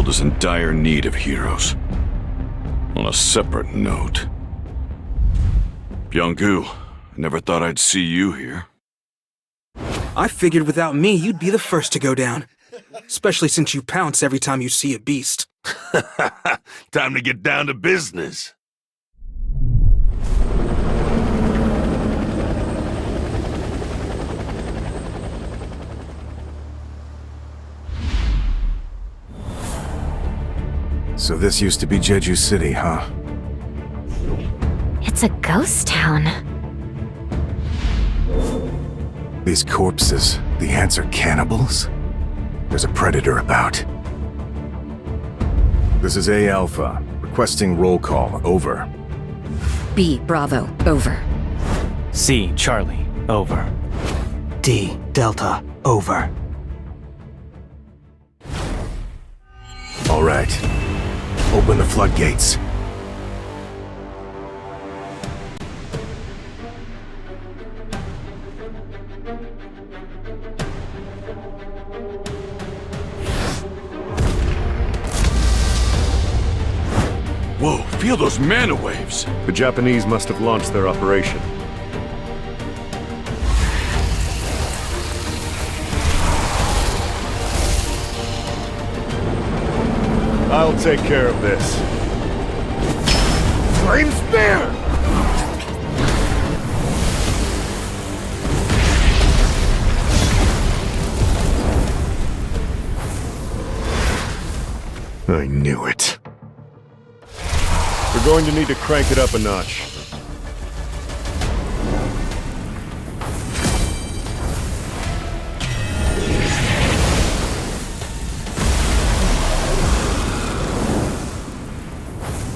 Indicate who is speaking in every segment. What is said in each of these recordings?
Speaker 1: world is in dire need of heroes. On a separate note, Byung-gu, I never thought I'd see you here.
Speaker 2: I figured without me, you'd be the first to go down. Especially since you pounce every time you see a beast.
Speaker 3: Time to get down to business.
Speaker 4: So this used to be Jeju City, huh?
Speaker 5: It's a ghost town.
Speaker 4: These corpses, the ants are cannibals? There's a predator about. This is A Alpha, requesting roll call, over.
Speaker 6: B Bravo, over.
Speaker 7: C Charlie, over.
Speaker 2: D Delta, over.
Speaker 4: All right. Open the floodgates.
Speaker 1: Whoa, feel those mana waves!
Speaker 8: The Japanese must have launched their operation. I'll take care of this. Flame Spear! I knew it. We're going to need to crank it up a notch.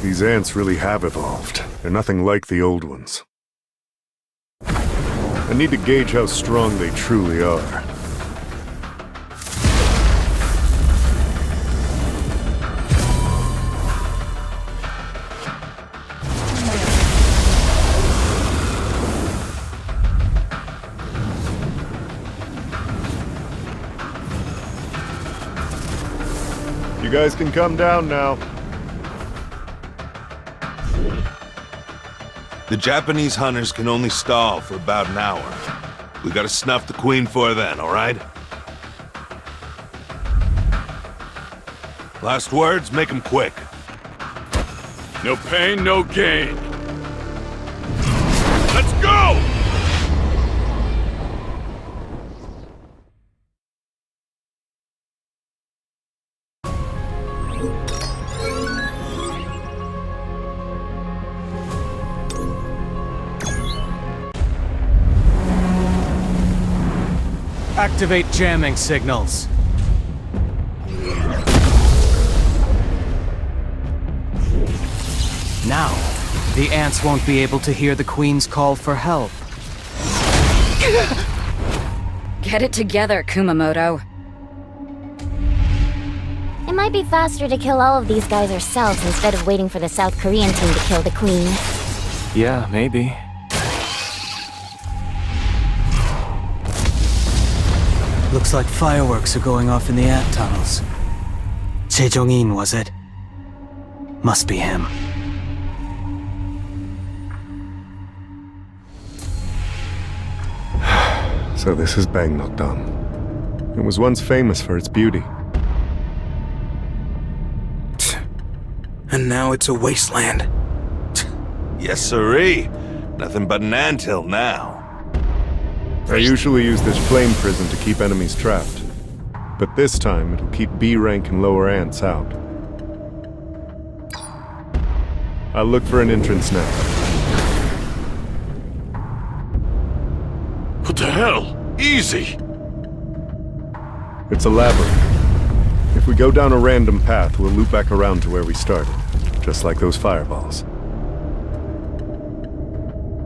Speaker 8: These ants really have evolved. They're nothing like the old ones. I need to gauge how strong they truly are. You guys can come down now.
Speaker 3: The Japanese hunters can only stall for about an hour. We gotta snuff the queen for then, alright? Last words, make them quick.
Speaker 1: No pain, no gain. Let's go!
Speaker 7: Activate jamming signals. Now, the ants won't be able to hear the Queen's call for help.
Speaker 6: Get it together, Kumamoto.
Speaker 5: It might be faster to kill all of these guys ourselves instead of waiting for the South Korean team to kill the Queen.
Speaker 7: Yeah, maybe. Looks like fireworks are going off in the ant tunnels. Jae-jong-in, was it? Must be him.
Speaker 8: So this is Bangnokdong. It was once famous for its beauty.
Speaker 2: And now it's a wasteland.
Speaker 3: Yes, sirree. Nothing but an anthill now.
Speaker 8: I usually use this flame prison to keep enemies trapped. But this time, it'll keep B rank and lower ants out. I'll look for an entrance now.
Speaker 1: What the hell? Easy!
Speaker 8: It's a labyrinth. If we go down a random path, we'll loop back around to where we started. Just like those fireballs.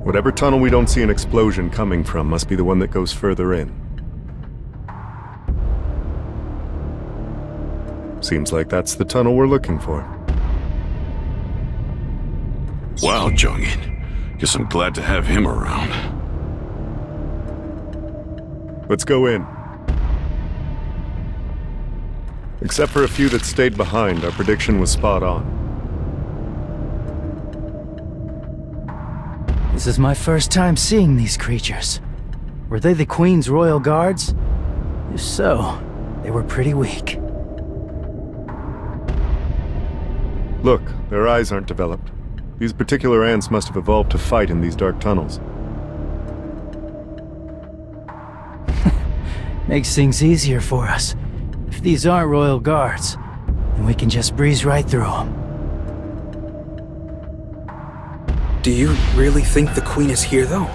Speaker 8: Whatever tunnel we don't see an explosion coming from must be the one that goes further in. Seems like that's the tunnel we're looking for.
Speaker 1: Wow, Jong-in. Guess I'm glad to have him around.
Speaker 8: Let's go in. Except for a few that stayed behind, our prediction was spot on.
Speaker 7: This is my first time seeing these creatures. Were they the Queen's royal guards? If so, they were pretty weak.
Speaker 8: Look, their eyes aren't developed. These particular ants must have evolved to fight in these dark tunnels.
Speaker 7: Makes things easier for us. If these aren't royal guards, then we can just breeze right through them.
Speaker 2: Do you really think the Queen is here, though?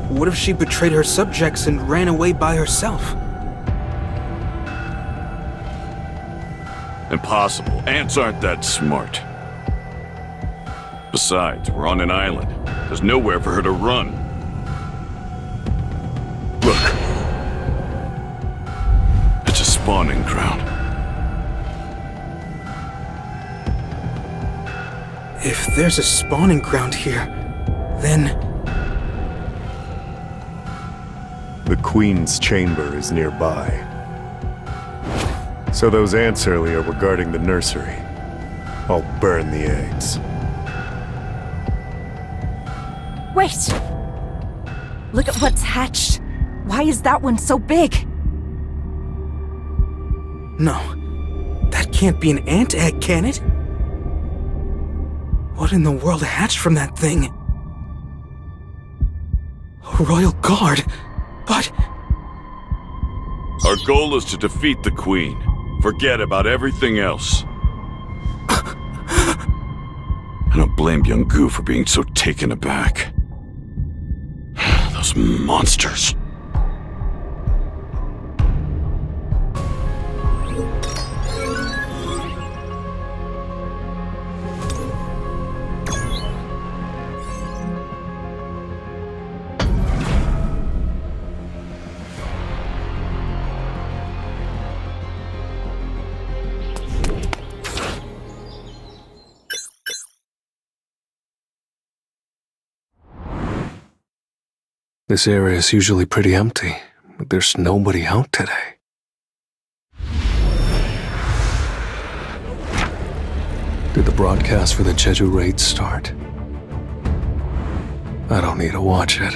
Speaker 2: What if she betrayed her subjects and ran away by herself?
Speaker 1: Impossible. Ants aren't that smart. Besides, we're on an island. There's nowhere for her to run. Look. It's a spawning ground.
Speaker 2: If there's a spawning ground here, then...
Speaker 8: The Queen's chamber is nearby. So those ants earlier were guarding the nursery. I'll burn the eggs.
Speaker 9: Wait! Look at what's hatched. Why is that one so big?
Speaker 2: No. That can't be an ant egg, can it? What in the world hatched from that thing? A royal guard? But...
Speaker 1: Our goal is to defeat the Queen. Forget about everything else. I don't blame young Gu for being so taken aback. Those monsters.
Speaker 10: This area is usually pretty empty, but there's nobody out today. Did the broadcast for the Jeju raid start? I don't need to watch it.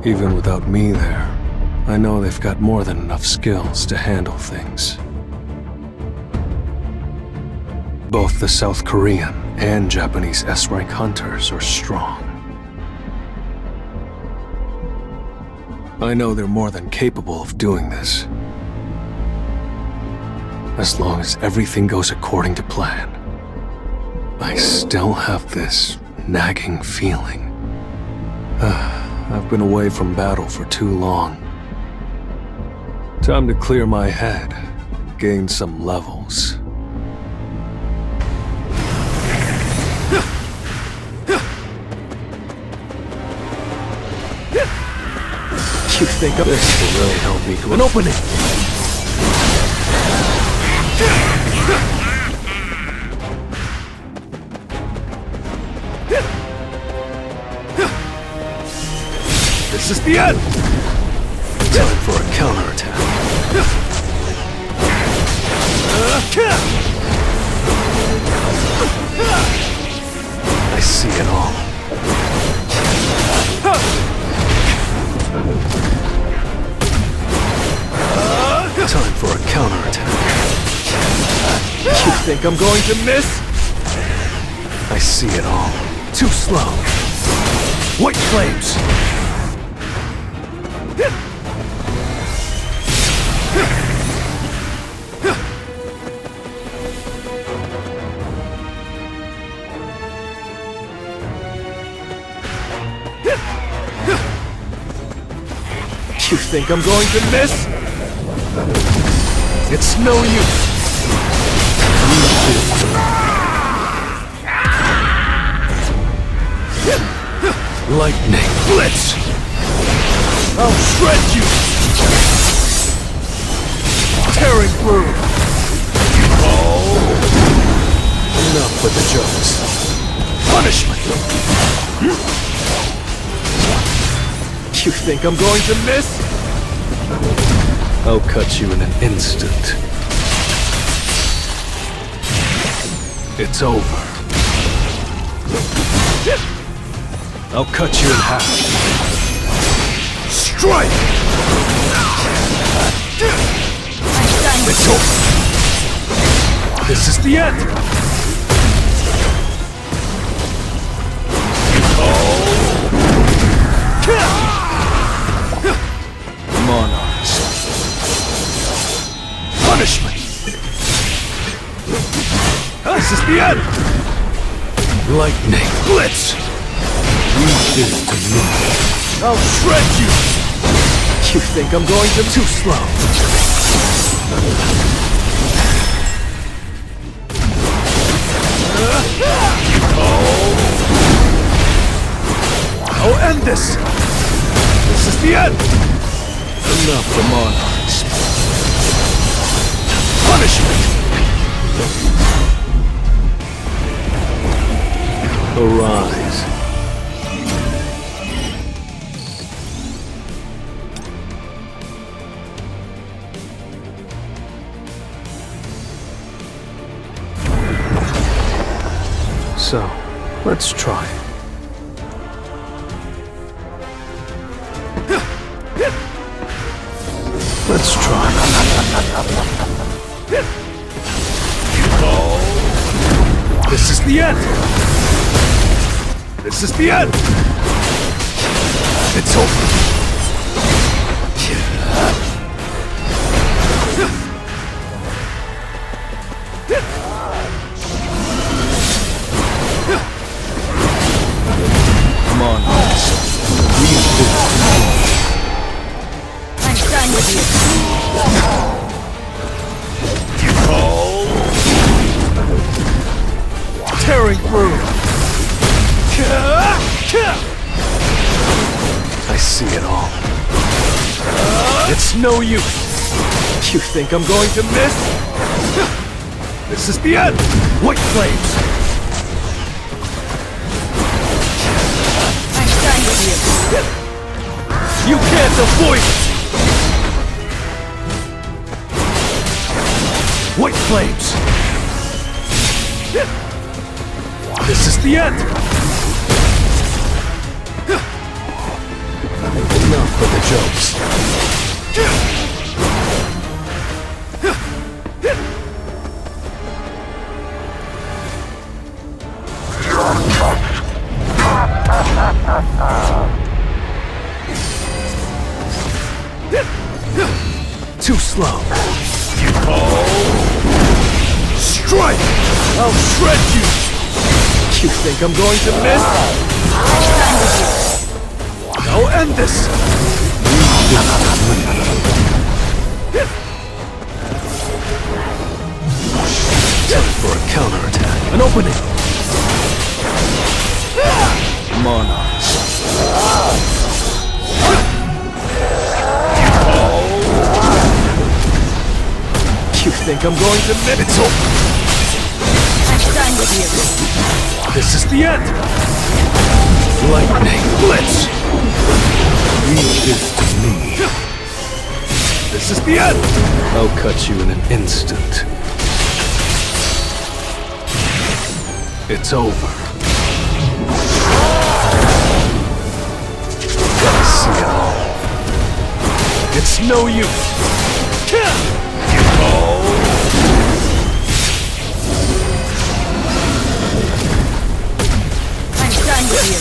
Speaker 10: Even without me there, I know they've got more than enough skills to handle things. Both the South Korean and Japanese S-rank hunters are strong. I know they're more than capable of doing this. As long as everything goes according to plan. I still have this nagging feeling. I've been away from battle for too long. Time to clear my head, gain some levels. You think this will really help me to an opening? This is the end! Time for a counterattack. I see it all. Time for a counterattack. You think I'm going to miss? I see it all. Too slow. White flames. You think I'm going to miss? It's no use. Lightning blitz. I'll shred you. Tearing through. Oh. Enough with the jokes. Punishment. You think I'm going to miss? I'll cut you in an instant. It's over. I'll cut you in half.
Speaker 3: Strike!
Speaker 10: It's over. This is the end. Monarchs. Punishment. This is the end. Lightning. Blitz. Leave this to me. I'll shred you. You think I'm going to too slow? I'll end this. This is the end. Enough for monarchs. Punishment. Arise. So, let's try. Let's try. This is the end! This is the end! It's over. Come on, guys. Leave this to me.
Speaker 6: I'm done with you.
Speaker 10: Tearing through. I see it all. It's no use. You think I'm going to miss? This is the end. White flames.
Speaker 6: I'm done with you.
Speaker 10: You can't avoid it. White flames. This is the end. Enough for the jokes. Too slow. Strike! I'll shred you! You think I'm going to miss? I'll end this! Time for a counterattack. An opening! Monarchs. You think I'm going to miss? It's over!
Speaker 6: I'm done with you.
Speaker 10: This is the end! Lightning blitz! Leave this to me. This is the end! I'll cut you in an instant. It's over. I see it all. It's no use.
Speaker 6: I'm done with you.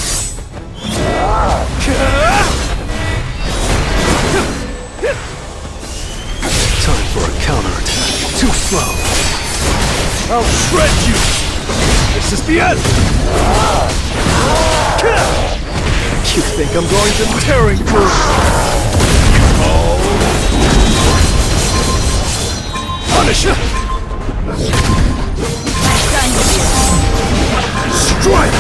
Speaker 10: Time for a counterattack. Too slow. I'll shred you. This is the end. You think I'm going to tearing through? Punish him.
Speaker 6: I'm done with you.
Speaker 10: Strike.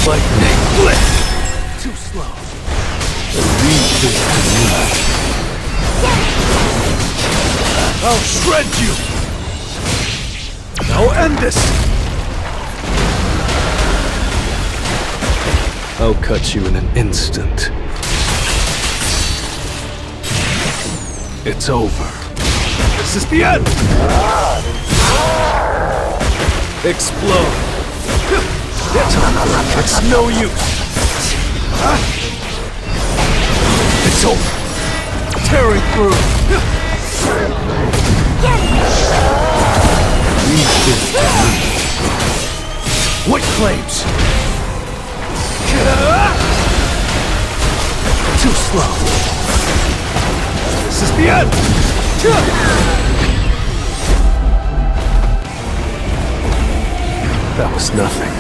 Speaker 10: Lightning blitz. Too slow. Leave this to me. I'll shred you. I'll end this. I'll cut you in an instant. It's over. This is the end! Explode! It's no use! It's over! Tearing through! Leave this to me. White flames! Too slow! This is the end! That was nothing.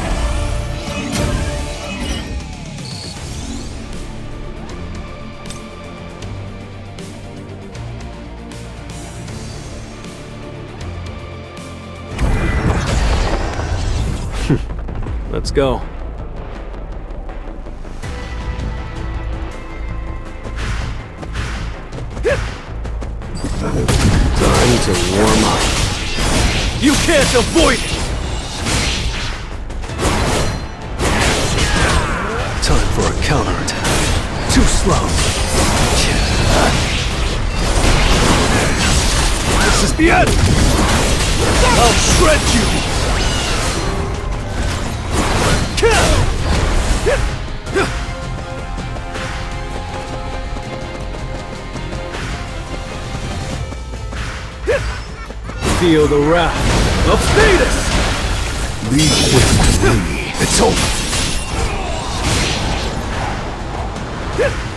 Speaker 10: Let's go. Time to warm up. You can't avoid it! Time for a counterattack. Too slow. This is the end! I'll shred you! Feel the wrath of Thetis! Leave with me. It's over.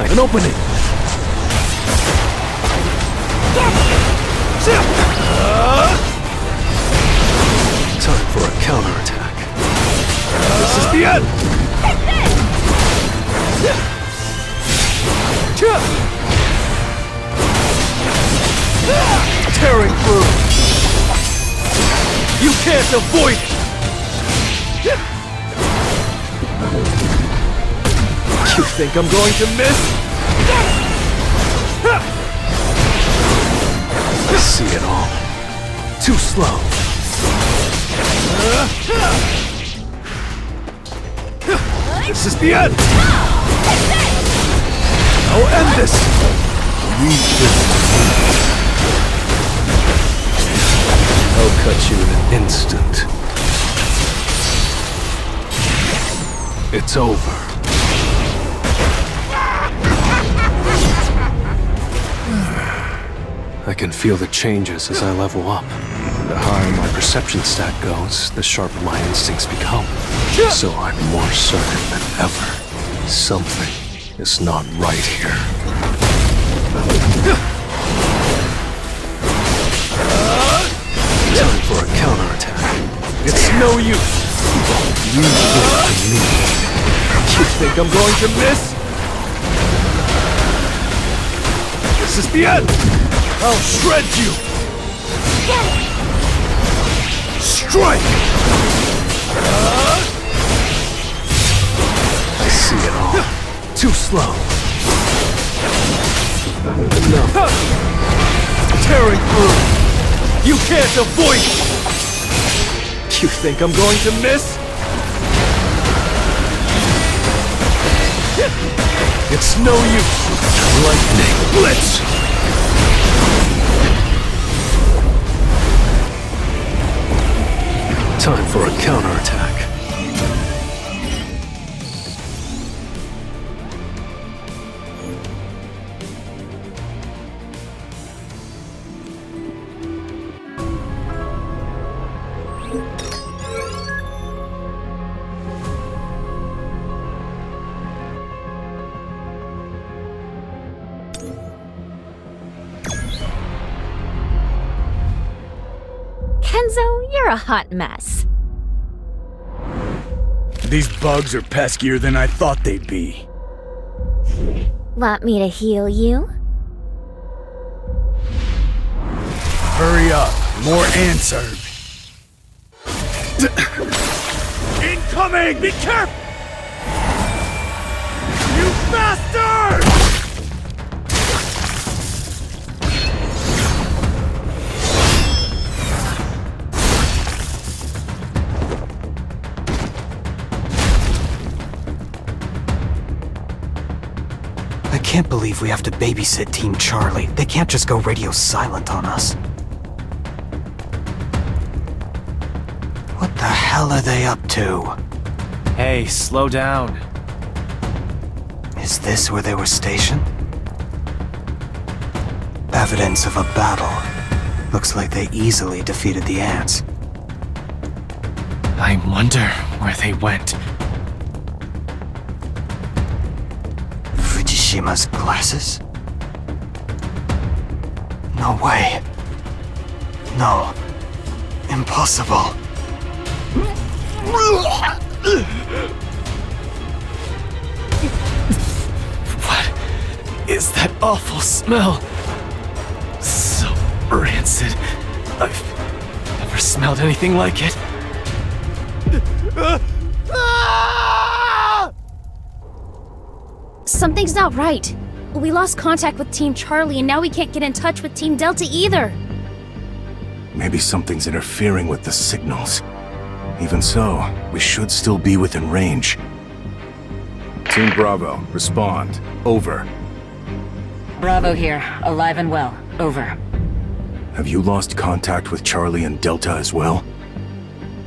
Speaker 10: An opening. Time for a counterattack. This is the end! Tearing through! You can't avoid it! You think I'm going to miss? I see it all. Too slow. This is the end! I'll end this! Leave this to me. I'll cut you in an instant. It's over. I can feel the changes as I level up. The higher my perception stat goes, the sharper my instincts become. So I'm more certain than ever. Something is not right here. Time for a counterattack. It's no use! Leave this to me. You think I'm going to miss? This is the end! I'll shred you! Strike! I see it all. Too slow. Enough. Tearing through! You can't avoid it! You think I'm going to miss? It's no use! Lightning Blitz! Time for a counterattack.
Speaker 5: Kenzo, you're a hot mess.
Speaker 11: These bugs are peskier than I thought they'd be.
Speaker 5: Want me to heal you?
Speaker 11: Hurry up. More answered. Incoming! Be careful! You bastard!
Speaker 7: can't believe we have to babysit Team Charlie. They can't just go radio silent on us. What the hell are they up to?
Speaker 10: Hey, slow down.
Speaker 7: Is this where they were stationed? Evidence of a battle. Looks like they easily defeated the ants.
Speaker 10: I wonder where they went.
Speaker 7: Fujishima's glasses? No way. No. Impossible.
Speaker 10: What is that awful smell? So rancid. I've never smelled anything like it.
Speaker 12: Something's not right. We lost contact with Team Charlie and now we can't get in touch with Team Delta either.
Speaker 4: Maybe something's interfering with the signals. Even so, we should still be within range. Team Bravo, respond. Over.
Speaker 6: Bravo here, alive and well. Over.
Speaker 4: Have you lost contact with Charlie and Delta as well?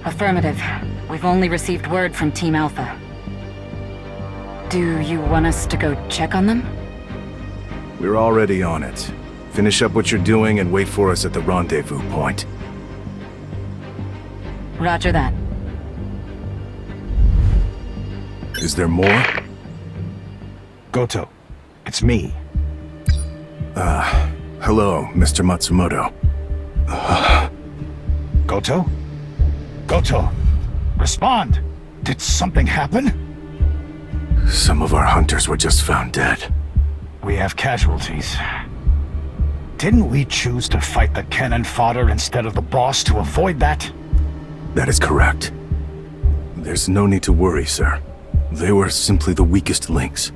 Speaker 6: Affirmative. We've only received word from Team Alpha. Do you want us to go check on them?
Speaker 4: We're already on it. Finish up what you're doing and wait for us at the rendezvous point.
Speaker 6: Roger that.
Speaker 4: Is there more?
Speaker 11: Goto, it's me.
Speaker 4: Hello, Mr. Matsumoto.
Speaker 11: Goto? Goto, respond! Did something happen?
Speaker 4: Some of our hunters were just found dead.
Speaker 11: We have casualties. Didn't we choose to fight the cannon fodder instead of the boss to avoid that?
Speaker 4: That is correct. There's no need to worry, sir. They were simply the weakest links.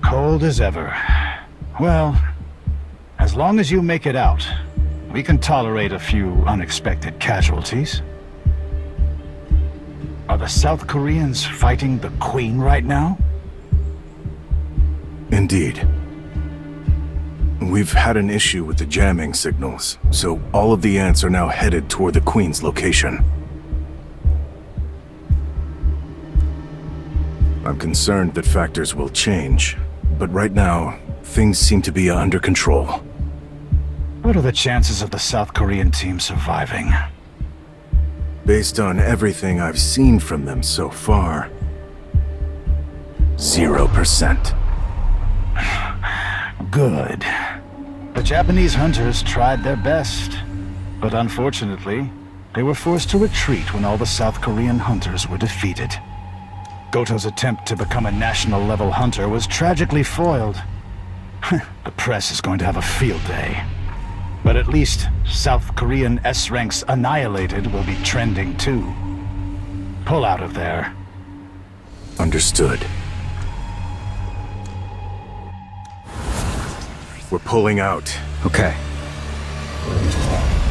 Speaker 11: Cold as ever. Well, as long as you make it out, we can tolerate a few unexpected casualties. Are the South Koreans fighting the Queen right now?
Speaker 4: Indeed. We've had an issue with the jamming signals, so all of the ants are now headed toward the Queen's location. I'm concerned that factors will change, but right now, things seem to be under control.
Speaker 11: What are the chances of the South Korean team surviving?
Speaker 4: Based on everything I've seen from them so far, 0%.
Speaker 11: Good. The Japanese hunters tried their best, but unfortunately, they were forced to retreat when all the South Korean hunters were defeated. Goto's attempt to become a national-level hunter was tragically foiled. The press is going to have a field day. But at least South Korean S-ranks annihilated will be trending too. Pull out of there.
Speaker 4: Understood. We're pulling out.
Speaker 7: Okay.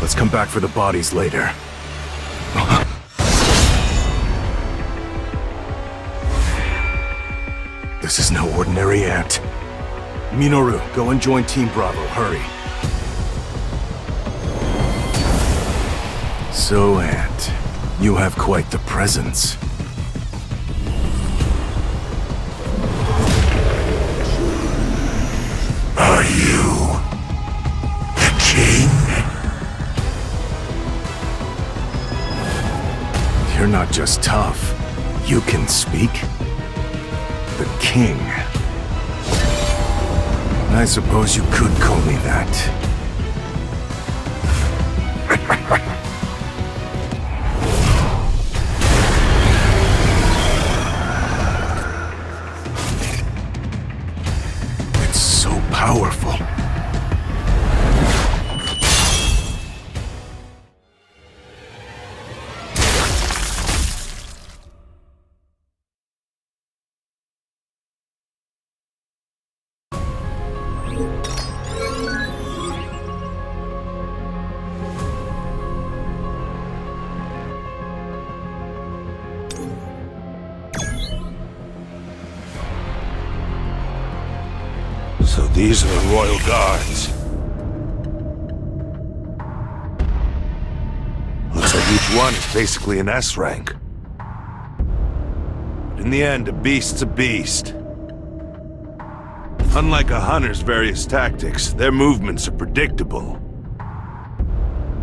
Speaker 4: Let's come back for the bodies later. This is no ordinary ant. Minoru, go and join Team Bravo, hurry. So, Ant, you have quite the presence. Are you the king? You're not just tough, you can speak. The king. I suppose you could call me that. It's so powerful.
Speaker 3: So these are the Royal Guards. Looks like each one is basically an S rank. In the end, a beast's a beast. Unlike a hunter's various tactics, their movements are predictable.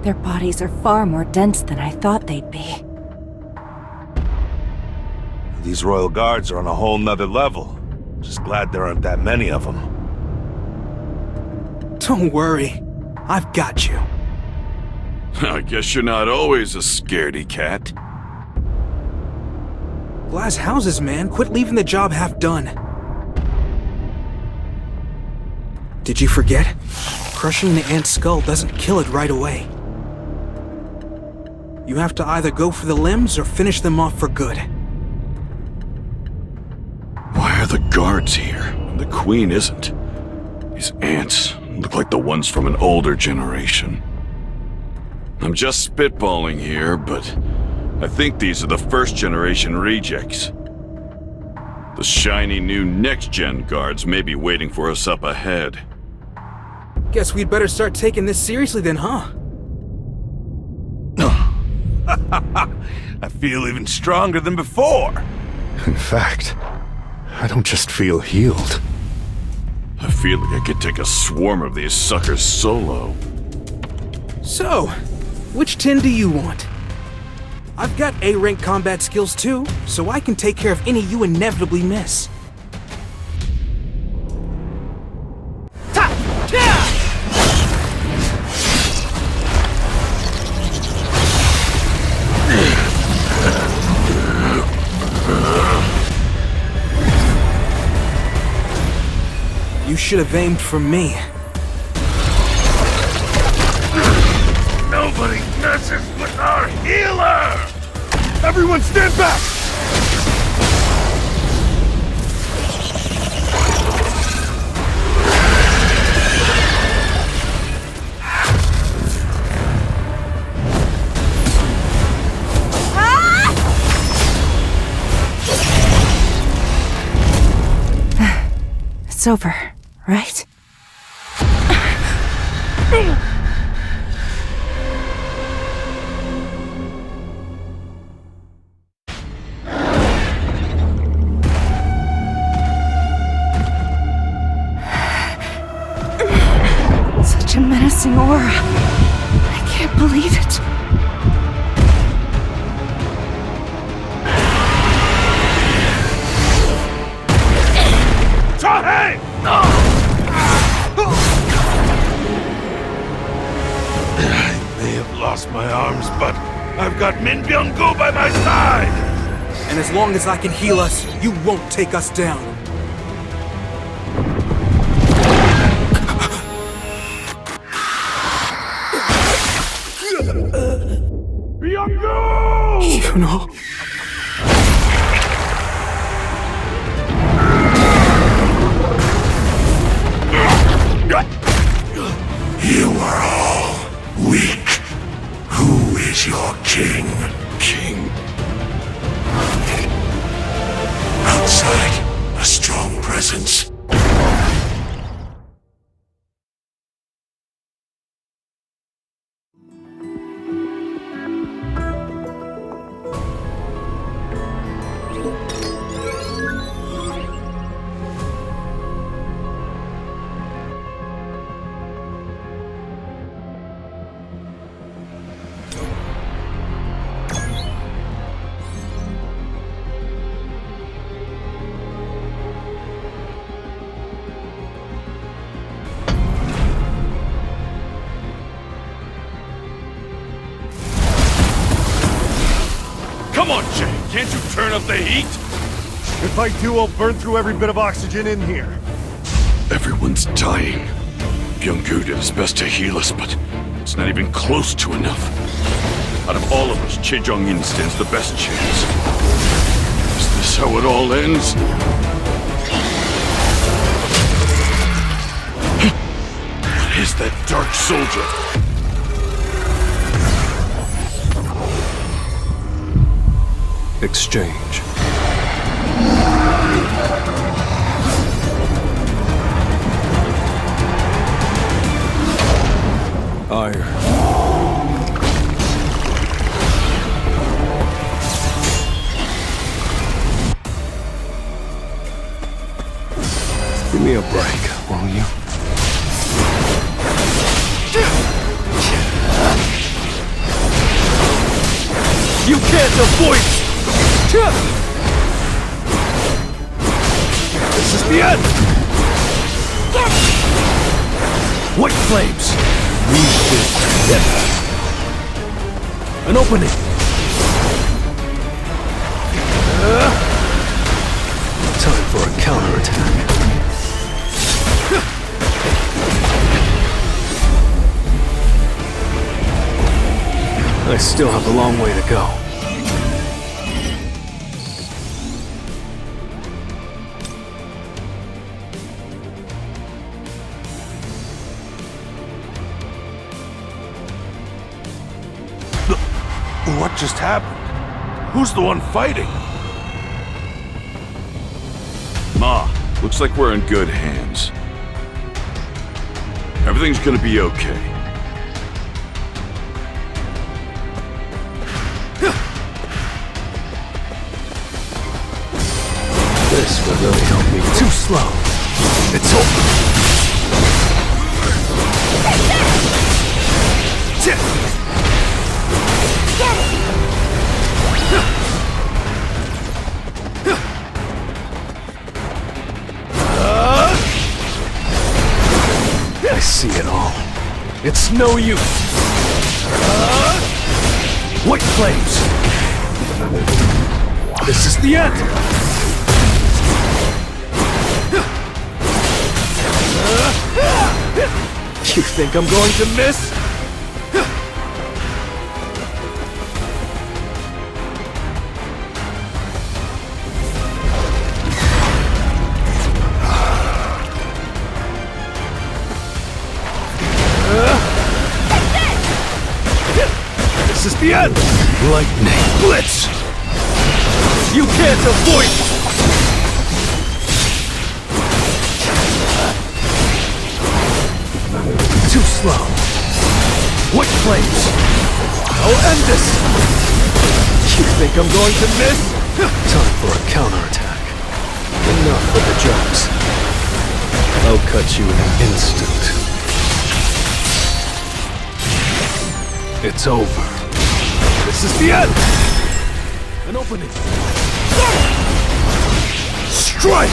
Speaker 9: Their bodies are far more dense than I thought they'd be.
Speaker 3: These Royal Guards are on a whole nother level. Just glad there aren't that many of them.
Speaker 2: Don't worry. I've got you.
Speaker 1: I guess you're not always a scaredy cat.
Speaker 2: Glass houses, man. Quit leaving the job half done. Did you forget? Crushing the ant's skull doesn't kill it right away. You have to either go for the limbs or finish them off for good.
Speaker 1: Why are the guards here and the queen isn't? These ants look like the ones from an older generation. I'm just spitballing here, but I think these are the first-generation rejects. The shiny new next-gen guards may be waiting for us up ahead.
Speaker 2: Guess we'd better start taking this seriously then, huh?
Speaker 3: I feel even stronger than before.
Speaker 8: In fact, I don't just feel healed.
Speaker 1: I feel like I could take a swarm of these suckers solo.
Speaker 2: So, which tin do you want? I've got A-rank combat skills too, so I can take care of any you inevitably miss. You should have aimed for me.
Speaker 3: Nobody messes with our healer!
Speaker 8: Everyone stand back!
Speaker 9: It's over, right? Such a menacing aura. I can't believe it.
Speaker 3: I may have lost my arms, but I've got Min Byung-gu by my side!
Speaker 2: And as long as I can heal us, you won't take us down.
Speaker 3: Byung-gu!
Speaker 2: You know...
Speaker 13: You are all weak. Who is your king?
Speaker 1: King?
Speaker 13: Outside, a strong presence.
Speaker 1: Come on, Jay! Can't you turn up the heat?
Speaker 8: If I do, I'll burn through every bit of oxygen in here.
Speaker 1: Everyone's dying. Byung-gu did his best to heal us, but it's not even close to enough. Out of all of us, Chejong-in stands the best chance. Is this how it all ends? What is that dark soldier?
Speaker 10: Exchange. Give me a break, will you? You can't avoid it! This is the end! White flames! We live together. An opening! Time for a counterattack. I still have a long way to go.
Speaker 3: What just happened? Who's the one fighting?
Speaker 1: Ma, looks like we're in good hands. Everything's gonna be okay.
Speaker 10: This will really help me. Too slow. It's over. I see it all. It's no use. White flames. This is the end. You think I'm going to miss? This is the end! Lightning Blitz! You can't avoid it! Too slow. White flames! I'll end this! You think I'm going to miss? Time for a counterattack. Enough with the jokes. I'll cut you in an instant. It's over. This is the end! An opening. Strike!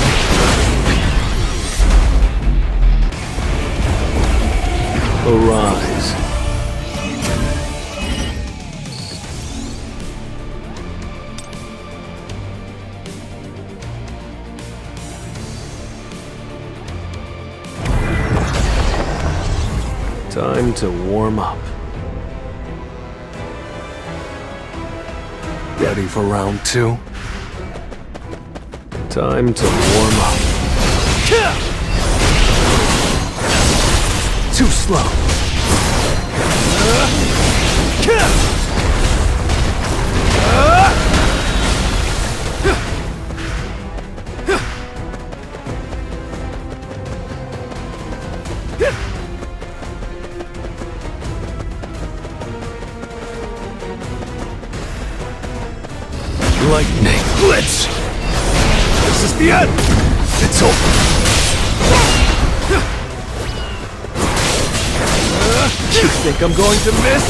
Speaker 10: Arise. Time to warm up. Ready for round 2? Time to warm up. Too slow. Lightning Blitz! This is the end! It's over! You think I'm going to miss?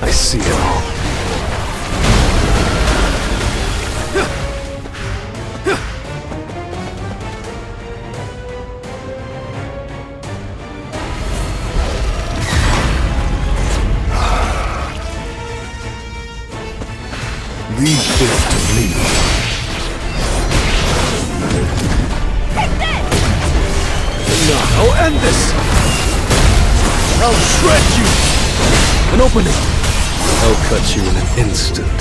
Speaker 10: I see it all. Leave this to me. Enough. I'll end this! I'll shred you! An opening. I'll cut you in an instant.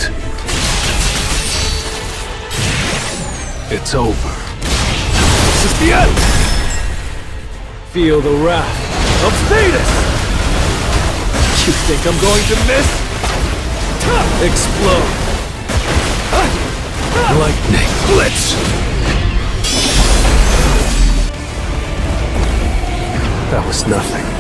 Speaker 10: It's over. This is the end! Feel the wrath of Thetis! You think I'm going to miss? Explode! Lightning Blitz! That was nothing.